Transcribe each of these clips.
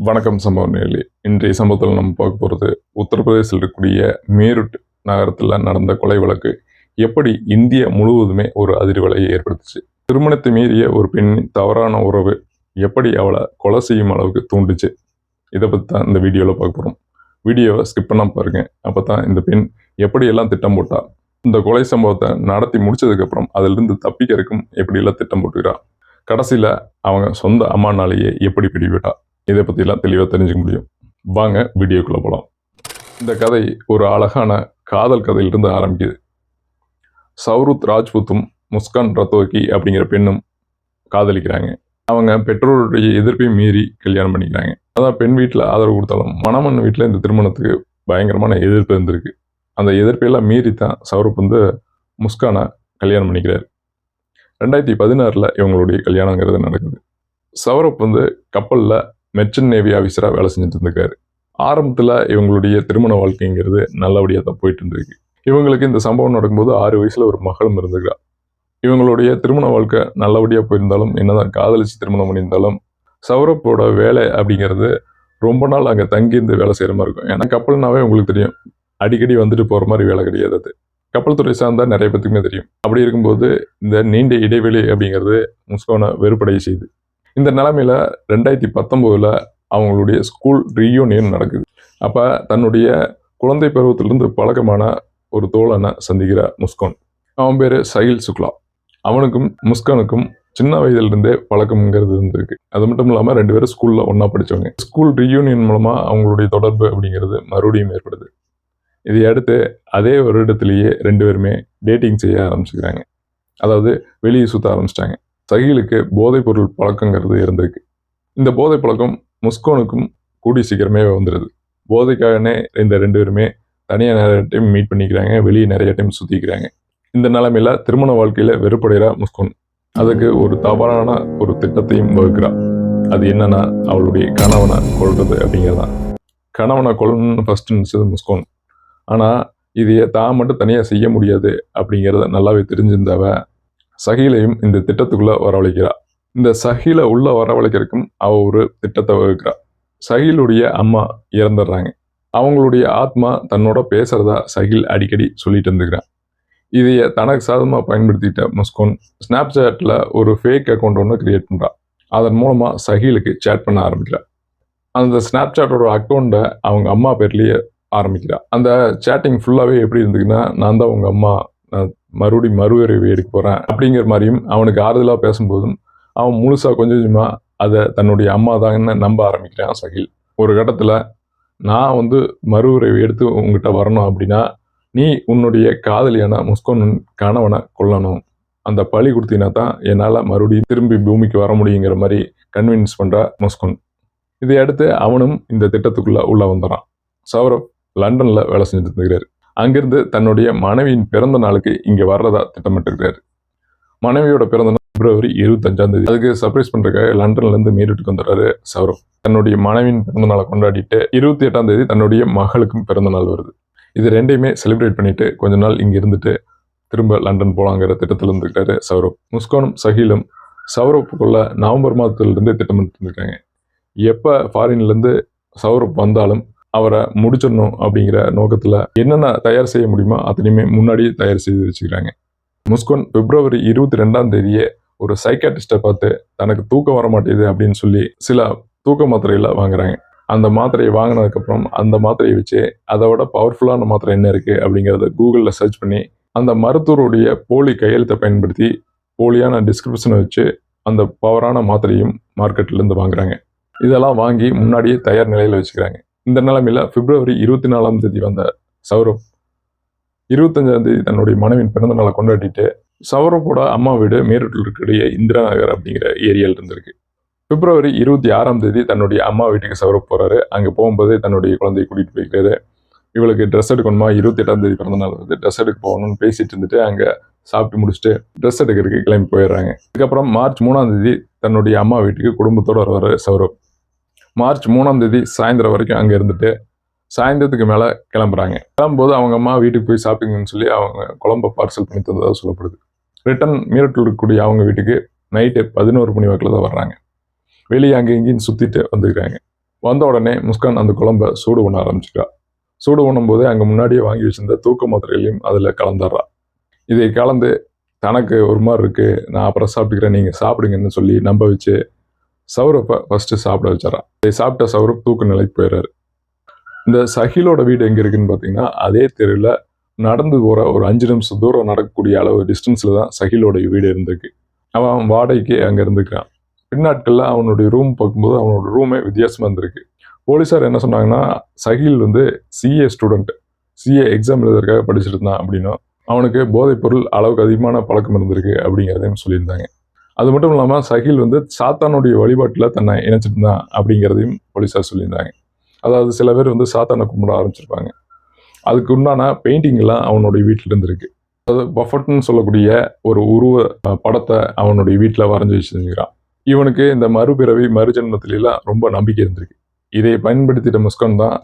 வணக்கம் சம்பவ நேயர்களே. இன்றைய சம்பவத்தில் நம்ம பார்க்க போகிறது உத்தரப்பிரதேசத்தில் இருக்கக்கூடிய மீரட் நகரத்தில் நடந்த கொலை வழக்கு எப்படி இந்தியா முழுவதுமே ஒரு அதிர்வலையை ஏற்படுத்துச்சு. திருமணத்தை மீறிய ஒரு பெண்ணின் தவறான உறவு எப்படி அவளை கொலை செய்யும் அளவுக்கு தூண்டுச்சு. இதை பற்றி தான் இந்த வீடியோவில் பார்க்க போகிறோம். வீடியோவை ஸ்கிப் பண்ணாம பாருங்க. அப்போ தான் இந்த பெண் எப்படியெல்லாம் திட்டம் போட்டா, இந்த கொலை சம்பவத்தை நடத்தி முடிச்சதுக்கப்புறம் அதிலிருந்து தப்பிக்கிறதுக்கும் எப்படியெல்லாம் திட்டம் போட்டுக்கிறா, கடைசியில் அவங்க சொந்த அம்மானாலேயே எப்படி பிடிவிட்டா, இதை பற்றிலாம் தெளிவாக தெரிஞ்சுக்க முடியும். வாங்க வீடியோக்குள்ளே போகலாம். இந்த கதை ஒரு அழகான காதல் கதையிலிருந்து ஆரம்பிக்குது. சௌரத் ராஜ்புத்தும் முஸ்கான் ரத்தோகி அப்படிங்கிற பெண்ணும் காதலிக்கிறாங்க. அவங்க பெற்றோருடைய எதிர்ப்பையும் மீறி கல்யாணம் பண்ணிக்கிறாங்க. அதான் பெண் வீட்டில் ஆதரவு கொடுத்தாலும் மணமன் வீட்டில் இந்த திருமணத்துக்கு பயங்கரமான எதிர்ப்பு இருந்திருக்கு. அந்த எதிர்ப்பையெல்லாம் மீறி தான் சௌரப் முஸ்கானை கல்யாணம் பண்ணிக்கிறார். 2016 இவங்களுடைய கல்யாணங்கிறது நடக்குது. சௌரப் கப்பலில் மெர்ச்சன்ட் நேவி ஆஃபீஸராக வேலை செஞ்சுட்டு இருந்திருக்காரு. ஆரம்பத்தில் இவங்களுடைய திருமண வாழ்க்கைங்கிறது நல்லபடியாக தான் போயிட்டு இருந்திருக்கு. இவங்களுக்கு இந்த சம்பவம் நடக்கும்போது 6 வயசில் ஒரு மகளும் இருந்திருக்கா. இவங்களுடைய திருமண வாழ்க்கை நல்லபடியாக போயிருந்தாலும், என்னதான் காதலிச்சு திருமணம் பண்ணியிருந்தாலும், சௌரப்போட வேலை அப்படிங்கிறது ரொம்ப நாள் அங்கே தங்கியிருந்து வேலை செய்கிற மாதிரி இருக்கும். ஏன்னா கப்பல்னாவே உங்களுக்கு தெரியும், அடிக்கடி வந்துட்டு போகிற மாதிரி வேலை கிடையாது. அது கப்பல் துறை சார்ந்தா நிறைய பேத்துக்குமே தெரியும். அப்படி இருக்கும்போது இந்த நீண்ட இடைவெளி அப்படிங்கிறது முஸ்கானை வெறுப்படைய செய்யுது. இந்த நிலைமையில 2019 அவங்களுடைய ஸ்கூல் ரீயூனியன் நடக்குது. அப்போ தன்னுடைய குழந்தை பருவத்திலிருந்து பழக்கமான ஒரு தோழனை சந்திக்கிற முஸ்கான். அவன் பேர் சஹில் சுக்லா. அவனுக்கும் முஸ்கானுக்கும் சின்ன வயதிலிருந்தே பழக்கம்ங்கிறது இருந்திருக்கு. அது மட்டும் இல்லாமல் 2 பேரும் ஸ்கூலில் ஒன்றா படித்தவங்க. ஸ்கூல் ரீயூனியன் மூலமாக அவங்களுடைய தொடர்பு அப்படிங்கிறது மறுபடியும் ஏற்படுது. இதை அடுத்து அதே வருடத்திலேயே 2 பேருமே டேட்டிங் செய்ய ஆரம்பிச்சுக்கிறாங்க. அதாவது வெளியே சுற்ற ஆரம்பிச்சிட்டாங்க. சஹிலுக்கு போதைப் பொருள் பழக்கங்கிறது இருந்திருக்கு. இந்த போதை பழக்கம் முஸ்கானுக்கும் கூடி சீக்கிரமே வந்துடுது. போதைக்காகனே இந்த 2 பேருமே தனியாக நிறைய டைம் மீட் பண்ணிக்கிறாங்க, வெளியே நிறைய டைம் சுற்றிக்கிறாங்க. இந்த நிலைமையில திருமண வாழ்க்கையில் வெறுப்படைகிற முஸ்கான் அதுக்கு ஒரு தவறான ஒரு திட்டத்தையும் வகுக்கிறா. அது என்னன்னா, அவளுடைய கணவனை கொல்றது அப்படிங்கிறதான். கணவனை கொல்லணும்னு ஃபர்ஸ்ட் நினச்சது முஸ்கான். ஆனால் இதையே தான் மட்டும் தனியாக செய்ய முடியாது அப்படிங்கிறத நல்லாவே தெரிஞ்சிருந்தவ சஹிலையும் இந்த திட்டத்துக்குள்ளே வரவழைக்கிறா. இந்த சஹிலை உள்ள வரவழைக்கிறதுக்கும் அவள் ஒரு திட்டத்தை வகுக்கிறா. சஹிலுடைய அம்மா இறந்துடுறாங்க. அவங்களுடைய ஆத்மா தன்னோட பேசுகிறதா சஹில் அடிக்கடி சொல்லிட்டு இருந்துக்கிறான். இதைய தனக்கு சாதகமாக பயன்படுத்திட்ட முஸ்கான் ஸ்னாப் சாட்டில் ஒரு ஃபேக் அக்கௌண்ட் ஒன்று கிரியேட் பண்ணுறான். அதன் மூலமாக சஹிலுக்கு சேட் பண்ண ஆரம்பிக்கிறான். அந்த ஸ்னாப் சாட்டோட அக்கௌண்ட்டை அவங்க அம்மா பேர்லேயே ஆரம்பிக்கிறான். அந்த சேட்டிங் ஃபுல்லாகவே எப்படி இருந்துக்குன்னா, நான் தான் உங்கள் அம்மா, நான் மறுவிரைவு எடுக்க போகிறேன் அப்படிங்கிற மாதிரியும் அவனுக்கு ஆறுதலாக பேசும்போதும் அவன் முழுசாக கொஞ்சம் கொஞ்சமாக அதை தன்னுடைய அம்மா தான்னு நம்ப ஆரம்பிக்கிறான் சஹில். ஒரு கட்டத்தில் நான் மறுவிரைவு எடுத்து உங்ககிட்ட வரணும் அப்படின்னா நீ உன்னுடைய காதலியான முஸ்கான் கணவனை கொல்லணும், அந்த பழி கொடுத்தீங்கன்னா தான் என்னால் மறுபடியும் திரும்பி பூமிக்கு வர முடியுங்கிற மாதிரி கன்வின்ஸ் பண்ணுறா முஸ்கான். இதை அடுத்து அவனும் இந்த திட்டத்துக்குள்ளே உள்ள வந்துடுறான். சௌரப் லண்டனில் வேலை செஞ்சுட்டு இருக்கிறார். அங்கிருந்து தன்னுடைய மனைவியின் பிறந்த நாளுக்கு இங்கே வர்றதா திட்டமிட்டுக்கிறாரு. மனைவியோட பிறந்த நாள் February 25. அதுக்கு சர்ப்ரைஸ் பண்ணுறதுக்காக லண்டன்லேருந்து மீரட்டுக்கு வந்துடுறாரு சௌரப். தன்னுடைய மனைவியின் பிறந்த நாளை கொண்டாடிட்டு 28 தன்னுடைய மகளுக்கும் பிறந்த நாள் வருது. இது ரெண்டையுமே செலிப்ரேட் பண்ணிட்டு கொஞ்ச நாள் இங்கே இருந்துட்டு திரும்ப லண்டன் போகலாங்கிற திட்டத்தில் இருந்துருக்காரு சௌரப். முஸ்கானும் சஹிலும் சௌரப்புக்குள்ள நவம்பர் மாதத்துலேருந்தே திட்டமிட்டு இருந்திருக்காங்க. எப்போ ஃபாரின்லேருந்து சௌரப் வந்தாலும் அவரை முடிச்சிடணும் அப்படிங்கிற நோக்கத்தில் என்னென்ன தயார் செய்ய முடியுமோ அத்தனையுமே முன்னாடியே தயார் செய்து வச்சுக்கிறாங்க. முஸ்கான் February 22 ஒரு சைக்காட்ரிஸ்ட்டை பார்த்து தனக்கு தூக்கம் வர மாட்டேது அப்படின்னு சொல்லி சில தூக்க மாத்திரைகளை வாங்குறாங்க. அந்த மாத்திரையை வாங்கினதுக்கப்புறம் அந்த மாத்திரையை வச்சு அதோட பவர்ஃபுல்லான மாத்திரை என்ன இருக்குது அப்படிங்கிறத கூகுளில் சர்ச் பண்ணி அந்த மருத்துவருடைய போலி கையெழுத்தை பயன்படுத்தி போலியான டிஸ்கிரிப்ஷனை வச்சு அந்த பவரான மாத்திரையும் மார்க்கெட்லேருந்து வாங்குறாங்க. இதெல்லாம் வாங்கி முன்னாடியே தயார் நிலையில் வச்சுக்கிறாங்க. இந்த நிலைமையில் February 24 வந்த சௌரப் 25 தன்னுடைய மனைவியின் பிறந்த நாளை கொண்டாடிட்டு சௌரப்போட அம்மா வீடு மீரட்டில் இருக்கக்கூடிய இந்திரா நகர் அப்படிங்கிற ஏரியாவில் இருந்திருக்கு. February 26 தன்னுடைய அம்மா வீட்டுக்கு சௌரப் போகிறாரு. அங்கே போகும்போதே தன்னுடைய குழந்தையை கூட்டிகிட்டு போய்க்கிறாரு. இவளுக்கு ட்ரெஸ் எடுக்கணுமா, 28 பிறந்த நாள் ட்ரெஸ் எடுக்க போகணும்னு பேசிட்டு இருந்துட்டு அங்கே சாப்பிட்டு முடிச்சுட்டு ட்ரெஸ் எடுக்கிறதுக்கு கிளம்பி போயிடுறாங்க. அதுக்கப்புறம் March 3 தன்னுடைய அம்மா வீட்டுக்கு குடும்பத்தோடு வருவார் சௌரப். March 3 சாயந்தரம் வரைக்கும் அங்கே இருந்துட்டு சாயந்தரத்துக்கு மேலே கிளம்புறாங்க. கிளம்பும்போது அவங்க அம்மா வீட்டுக்கு போய் சாப்பிடுங்கன்னு சொல்லி அவங்க குழம்பை பார்சல் பண்ணி தந்ததாக சொல்லப்படுது. ரிட்டன் மீரட்டில் இருக்கக்கூடிய அவங்க வீட்டுக்கு நைட்டு 11 மணி வாக்கில் தான் வர்றாங்க. வெளியே அங்கே இங்கேயும் சுற்றிட்டு வந்துக்கிறாங்க. வந்த உடனே முஸ்கான் அந்த குழம்பை சூடு பண்ண ஆரம்பிச்சிட்டா. சூடு பண்ணும்போது அங்கே முன்னாடியே வாங்கி வச்சிருந்த தூக்க மாத்திரைகளையும் அதில் கலந்துடுறா. இதை கலந்து தனக்கு ஒரு மாதிரி இருக்குது, நான் அப்புறம் சாப்பிட்டுக்கிறேன், நீங்கள் சாப்பிடுங்கன்னு சொல்லி நம்ப வச்சு சௌரப்பை ஃபஸ்ட்டு சாப்பிட வச்சிடறான். இதை சாப்பிட்ட சௌரப் தூக்க நிலைக்கு போயிடுறாரு. இந்த சஹிலோட வீடு எங்கே இருக்குன்னு பார்த்தீங்கன்னா, அதே தெருவில் நடந்து போகிற ஒரு 5 நிமிஷம் தூரம் நடக்கக்கூடிய அளவு டிஸ்டன்ஸில் தான் சஹிலோட வீடு இருந்திருக்கு. அவன் வாடகைக்கு அங்கே இருந்துக்கிறான். பின்னாட்களில் அவனுடைய ரூம் பார்க்கும்போது அவனோட ரூமே வித்தியாசமாக இருந்திருக்கு. போலீஸார் என்ன சொன்னாங்கன்னா, சஹில் வந்து சிஏ ஸ்டூடெண்ட், சிஏ எக்ஸாம் எழுதுறதுக்காக படிச்சுட்டு இருந்தான் அப்படின்னும், அவனுக்கு போதைப்பொருள் அளவுக்கு அதிகமான பழக்கம் இருந்திருக்கு அப்படிங்கிறதையும் சொல்லியிருந்தாங்க. அது மட்டும் இல்லாமல் சஹில் வந்து சாத்தானுடைய வழிபாட்டில் தன்னை இணைச்சிட்டு இருந்தான் அப்படிங்கிறதையும் போலீஸார் சொல்லியிருந்தாங்க. அதாவது சில பேர் வந்து சாத்தானை கும்பிட ஆரம்பிச்சிருப்பாங்க. அதுக்கு உண்டான பெயிண்டிங்லாம் அவனுடைய வீட்டில் இருந்திருக்கு. அதாவது பஃபட்னு சொல்லக்கூடிய ஒரு உருவ படத்தை அவனுடைய வீட்டில் வரைஞ்சி வச்சுருக்கிறான். இவனுக்கு இந்த மறுபிறவி மறுஜென்மத்திலாம் ரொம்ப நம்பிக்கை இருந்திருக்கு. இதை பயன்படுத்திட்ட முஸ்கான் தான்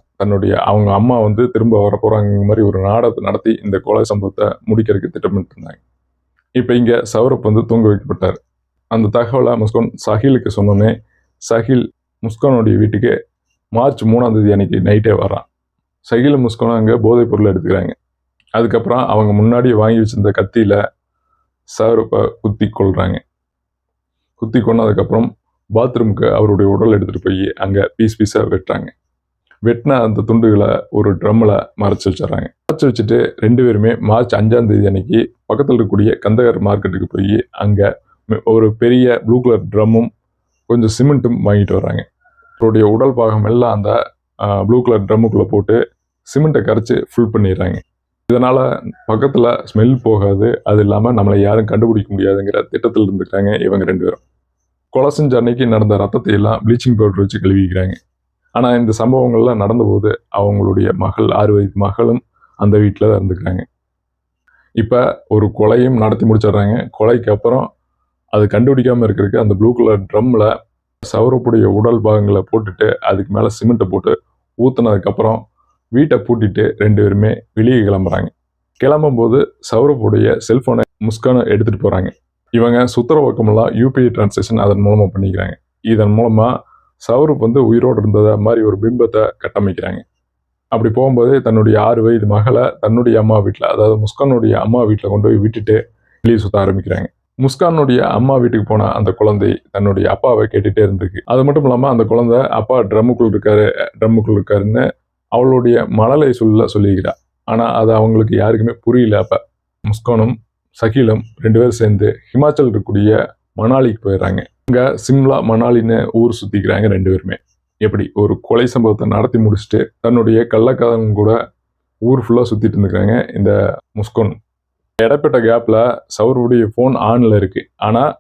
அவங்க அம்மா வந்து திரும்ப வரப்போகிறாங்க மாதிரி ஒரு நாடகத்தை நடத்தி இந்த கொலை சம்பவத்தை முடிக்கிறதுக்கு திட்டமிட்டு இருந்தாங்க. இப்போ இங்கே சௌரப் வந்து தூங்க வைக்கப்பட்டார். அந்த தகவலை முஸ்கான் சஹிலுக்கு சொன்னோன்னே சஹில் முஸ்கானுடைய வீட்டுக்கு மார்ச் 3ஆம் தேதி அன்னைக்கு நைட்டே வரான். சஹிலும் முஸ்கானும் அங்கே போதைப் பொருளை எடுத்துக்கிறாங்க. அதுக்கப்புறம் அவங்க முன்னாடி வாங்கி வச்சிருந்த கத்தியில் சௌரப்பை குத்தி கொள்கிறாங்க. குத்தி கொண்டதுக்கப்புறம் பாத்ரூமுக்கு அவருடைய உடல் எடுத்துகிட்டு போய் அங்கே பீஸாக வெட்டுறாங்க. வெட்டின அந்த துண்டுகளை ஒரு ட்ரம்மில் மறைச்சி வச்சிடறாங்க. மறைச்சி வச்சுட்டு 2 பேருமே மார்ச் 5ஆம் தேதி அன்னைக்கு பக்கத்தில் இருக்கக்கூடிய கந்தகர் மார்க்கெட்டுக்கு போய் அங்கே ஒரு பெரிய ப்ளூ கலர் ட்ரம்மும் கொஞ்சம் சிமெண்ட்டும் வாங்கிட்டு வர்றாங்க. அவருடைய உடல் பாகம் எல்லாம் அந்த ப்ளூ கலர் ட்ரம்முக்குள்ளே போட்டு சிமெண்ட்டை கரைச்சி ஃபில் பண்ணிடுறாங்க. இதனால் பக்கத்தில் ஸ்மெல் போகாது, அது இல்லாமல் நம்மளை யாரும் கண்டுபிடிக்க முடியாதுங்கிற திட்டத்தில் இருந்துக்கிறாங்க இவங்க 2 பேரும். கொலை செஞ்ச அன்னைக்கு நடந்த ரத்தத்தை எல்லாம் ப்ளீச்சிங் பவுடர் வச்சு கழுவிக்கிறாங்க. ஆனால் இந்த சம்பவங்கள்லாம் நடந்தபோது அவங்களுடைய மகள் 6 வயது மகளும் அந்த வீட்டில் தான் இருந்துக்கிறாங்க. இப்போ ஒரு கொலையும் நடத்தி முடிச்சிடுறாங்க. கொலைக்கு அப்புறம் அது கண்டுபிடிக்காமல் இருக்கிறதுக்கு அந்த ப்ளூ கலர் ட்ரம்மில் சௌரப்புடைய உடல் பாகங்களை போட்டுட்டு அதுக்கு மேலே சிமெண்ட்டை போட்டு ஊற்றுனதுக்கப்புறம் வீட்டை பூட்டிட்டு 2 பேருமே வெளியே கிளம்புறாங்க. கிளம்பும்போது சௌரப்புடைய செல்ஃபோனை முஸ்கானை எடுத்துகிட்டு போகிறாங்க. இவங்க சுற்றுற பக்கமெல்லாம் யூபிஐ டிரான்சாக்ஷன் அதன் மூலமாக பண்ணிக்கிறாங்க. இதன் மூலமாக சௌரப் வந்து உயிரோடு இருந்ததை மாதிரி ஒரு பிம்பத்தை கட்டமைக்கிறாங்க. அப்படி போகும்போது தன்னுடைய 6 வயது மகளை தன்னுடைய அம்மா வீட்டில், அதாவது முஸ்கானுடைய அம்மா வீட்டில் கொண்டு போய் விட்டுட்டு வெளியே சுற்ற ஆரம்பிக்கிறாங்க. முஸ்கானுடைய அம்மா வீட்டுக்கு போன அந்த குழந்தை தன்னுடைய அப்பாவை கேட்டுகிட்டே இருந்திருக்கு. அது மட்டும் இல்லாமல் அந்த குழந்தை அப்பா ட்ரம்முக்குள் இருக்காருன்னு அவளுடைய மழலை சொல்லிக்கிறாள். ஆனால் அது அவங்களுக்கு யாருக்குமே புரியல. அப்போ முஸ்கானும் சஹிலும் 2 பேரும் சேர்ந்து ஹிமாச்சல் இருக்கக்கூடிய மணாலிக்கு போயிடுறாங்க. அங்கே சிம்லா மணாலின்னு ஊர் சுற்றிக்கிறாங்க 2 பேருமே. எப்படி ஒரு கொலை சம்பவத்தை நடத்தி முடிச்சுட்டு தன்னுடைய கள்ளக்காதன் கூட ஊர் ஃபுல்லாக சுற்றிட்டு இருந்துக்கிறாங்க இந்த முஸ்கான். இடப்பட்ட கேப்பில் சௌரவுடைய ஃபோன் ஆனில் இருக்குது. ஆனால்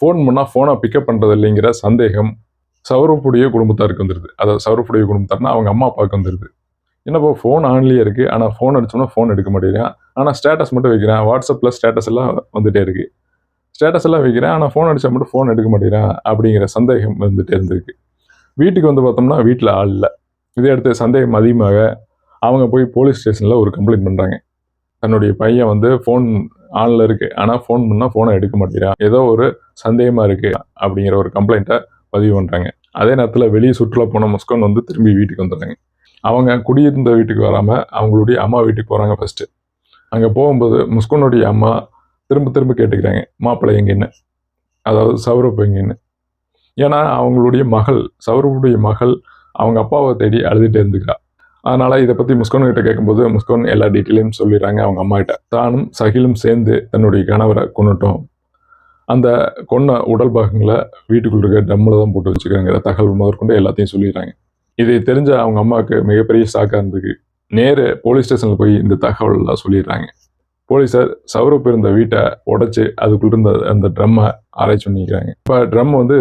ஃபோன் பண்ணால் ஃபோனை பிக்கப் பண்ணுறது இல்லைங்கிற சந்தேகம் சௌரப்புடைய குடும்பத்தாருக்கு வந்துடுது. அதாவது சௌரப்புடைய குடும்பத்தார்னா அவங்க அம்மா அப்பாவுக்கு வந்துடுது. என்னப்போ ஃபோன் ஆன்லேயே இருக்குது, ஆனால் ஃபோன் அடித்தோம்னா ஃபோன் எடுக்க மாட்டேங்கிறான், ஆனால் ஸ்டேட்டஸ் மட்டும் வைக்கிறேன், வாட்ஸ்அப்பில் ஸ்டேட்டஸ் எல்லாம் வந்துகிட்டே இருக்குது, ஸ்டேட்டஸ் எல்லாம் வைக்கிறேன், ஆனால் ஃபோன் அடித்தா மட்டும் ஃபோன் எடுக்க மாட்டேங்கிறான் அப்படிங்கிற சந்தேகம் வந்துகிட்டே இருந்திருக்கு. வீட்டுக்கு வந்து பார்த்தோம்னா வீட்டில் ஆள் இல்லை. இதை அடுத்து சந்தேகம் அதிகமாக அவங்க போய் போலீஸ் ஸ்டேஷனில் ஒரு கம்ப்ளைண்ட் பண்ணுறாங்க. தன்னுடைய பையன் வந்து ஃபோன் ஆனில் இருக்குது, ஆனால் ஃபோன் பண்ணால் ஃபோனை எடுக்க மாட்டேங்கிறான், ஏதோ ஒரு சந்தேகமாக இருக்குது அப்படிங்கிற ஒரு கம்ப்ளைண்ட்டை பதிவு பண்ணுறாங்க. அதே நேரத்தில் வெளியே சுற்றுலா போன முஸ்கான் வந்து திரும்பி வீட்டுக்கு வந்துடுறாங்க. அவங்க குடியிருந்த வீட்டுக்கு வராமல் அவங்களுடைய அம்மா வீட்டுக்கு போகிறாங்க ஃபஸ்ட்டு. அங்கே போகும்போது முஸ்கானுடைய அம்மா திரும்ப கேட்டுக்கிறாங்க, மாப்பிள்ளை எங்கேன்னு, அதாவது சௌரப் எங்கேன்னு. ஏன்னா அவங்களுடைய மகள், சௌரப்புடைய மகள் அவங்க அப்பாவை தேடி அழுதுகிட்டே இருந்துக்கிறா. அதனால் இதை பற்றி முஸ்கான்கிட்ட கேட்கும்போது முஸ்கான் எல்லா டீட்டெயிலையும் சொல்லிடுறாங்க அவங்க அம்மா கிட்ட. தானும் சஹிலும் சேர்ந்து தன்னுடைய கணவரை கொண்டுட்டோம், அந்த கொன்ன உடல் பாகங்களை வீட்டுக்குள்ள இருக்க ட்ரம்மில் தான் போட்டு வச்சுக்கிறாங்கிற தகவல் முதற்கொண்டு எல்லாத்தையும் சொல்லிடுறாங்க. இதை தெரிஞ்ச அவங்க அம்மாவுக்கு மிகப்பெரிய ஷாக்காக இருந்தது. நேரு போலீஸ் ஸ்டேஷனில் போய் இந்த தகவல்லாம் சொல்லிடுறாங்க. போலீஸார் சௌரப் இருந்த வீட்டை உடைச்சி அதுக்குள்ள இருந்த அந்த ட்ரம்மை ஆராய்ச்சி பண்ணிக்கிறாங்க. இப்போ ட்ரம் வந்து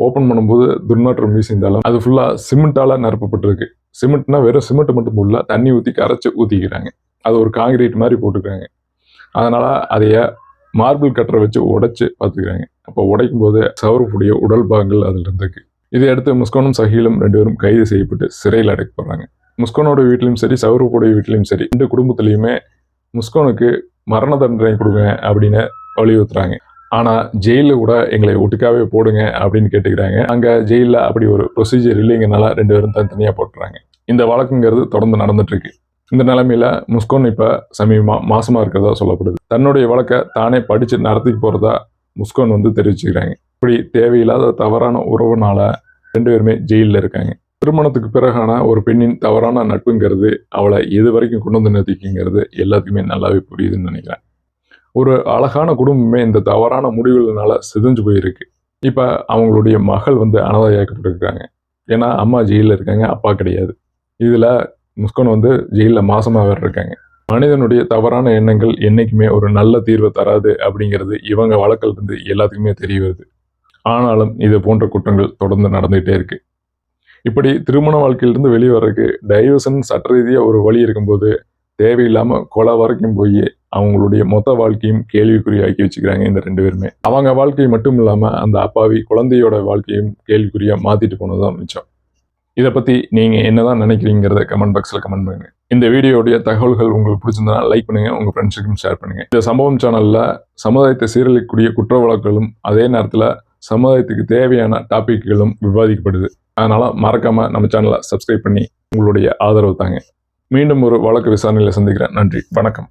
ஓப்பன் பண்ணும்போது துர்நாற்றம் வீசியிருந்தாலும் அது ஃபுல்லாக சிமெண்ட்டால் நிரப்பப்பட்டிருக்கு. சிமெண்ட்னா வெறும் சிமெண்ட் மட்டும் போடல, தண்ணி ஊற்றி கரைச்சி ஊற்றிக்கிறாங்க. அது ஒரு காங்கிரீட் மாதிரி போட்டுக்கிறாங்க. அதனால் அதைய மார்பிள் கட்டரை வச்சு உடைச்சு பார்த்துக்கிறாங்க. அப்போ உடைக்கும் போது சௌரப்புடைய உடல் பாகங்கள் அதில் இருந்திருக்கு. இதை அடுத்து முஸ்கானும் சஹிலும் 2 பேரும் கைது செய்யப்பட்டு சிறையில் அடைக்கப்படுறாங்க. முஸ்கானோட வீட்லையும் சரி சௌரப்புடைய வீட்லையும் சரி 2 குடும்பத்துலேயுமே முஸ்கானுக்கு மரண தண்டனை கொடுங்க அப்படின்னு வலியுறுத்துறாங்க. ஆனால் ஜெயிலில் கூட எங்களை ஒட்டுக்காவே போடுங்க அப்படின்னு கேட்டுக்கிறாங்க. அங்கே ஜெயிலில் அப்படி ஒரு ப்ரொசீஜர் இல்லைங்கனால 2 பேரும் தனித்தனியாக போட்டுறாங்க. இந்த வழக்குங்கிறது தொடர்ந்து நடந்துட்டு இருக்கு. இந்த நிலைமையில முஸ்கான் இப்போ சமீபமாக மாசமா இருக்கிறதா சொல்லப்படுது. தன்னுடைய வழக்கை தானே படித்து நடத்தி போகிறதா முஸ்கான் தெரிவிச்சுக்கிறாங்க. இப்படி தேவையில்லாத தவறான உறவுனால 2 பேருமே ஜெயிலில் இருக்காங்க. திருமணத்துக்கு பிறகான ஒரு பெண்ணின் தவறான நட்புங்கிறது அவளை எது வரைக்கும் கொண்டு வந்து நிறுத்திக்குங்கிறது எல்லாத்துக்குமே நல்லாவே புரியுதுன்னு நினைக்கிறேன். ஒரு அழகான குடும்பமே இந்த தவறான முடிவுகள்னால சிதைஞ்சு போயிருக்கு. இப்போ அவங்களுடைய மகள் அனாதையாக்கப்பட்டிருக்காங்க. ஏன்னா அம்மா ஜெயிலில் இருக்காங்க, அப்பா கிடையாது. இதில் முஸ்கான் ஜெயிலில் மாசமாக வேறு இருக்காங்க. மனிதனுடைய தவறான எண்ணங்கள் என்னைக்குமே ஒரு நல்ல தீர்வை தராது அப்படிங்கிறது இவங்க வழக்கிலிருந்து எல்லாத்துக்குமே தெரிய வருது. ஆனாலும் இது போன்ற குற்றங்கள் தொடர்ந்து நடந்துகிட்டே இருக்கு. இப்படி திருமண வாழ்க்கையிலிருந்து வெளியே வர்றதுக்கு டைவர்ஷன் சட்ட ரீதியாக ஒரு வழி இருக்கும்போது தேவையில்லாமல் கொலை வரைக்கும் போய் அவங்களுடைய மொத்த வாழ்க்கையும் கேள்விக்குறியாக்கி வச்சுக்கிறாங்க இந்த 2 பேருமே. அவங்க வாழ்க்கை மட்டும் இல்லாமல் அந்த அப்பாவி குழந்தையோட வாழ்க்கையும் கேள்விக்குறியாக மாற்றிட்டு போனதுதான் மிச்சம். இதை பற்றி நீங்கள் என்னதான் நினைக்கிறீங்கிறத கமெண்ட் பாக்ஸில் கமெண்ட் பண்ணுங்க. இந்த வீடியோடைய தகவல்கள் உங்களுக்கு பிடிச்சிருந்தா லைக் பண்ணுங்க, உங்கள் ஃப்ரெண்ட்ஸுக்கும் ஷேர் பண்ணுங்க. இந்த சம்பவம் சேனலில் சமுதாயத்தை சீரழிக்கக்கூடிய குற்ற வழக்குகளும் அதே நேரத்தில் சமுதாயத்துக்கு தேவையான டாபிக்களும் விவாதிக்கப்படுது. அதனால மறக்காம நம்ம சேனலை சப்ஸ்கிரைப் பண்ணி உங்களுடைய ஆதரவு தாங்க. மீண்டும் ஒரு வழக்கு விசாரணையில் சந்திக்கிறேன். நன்றி, வணக்கம்.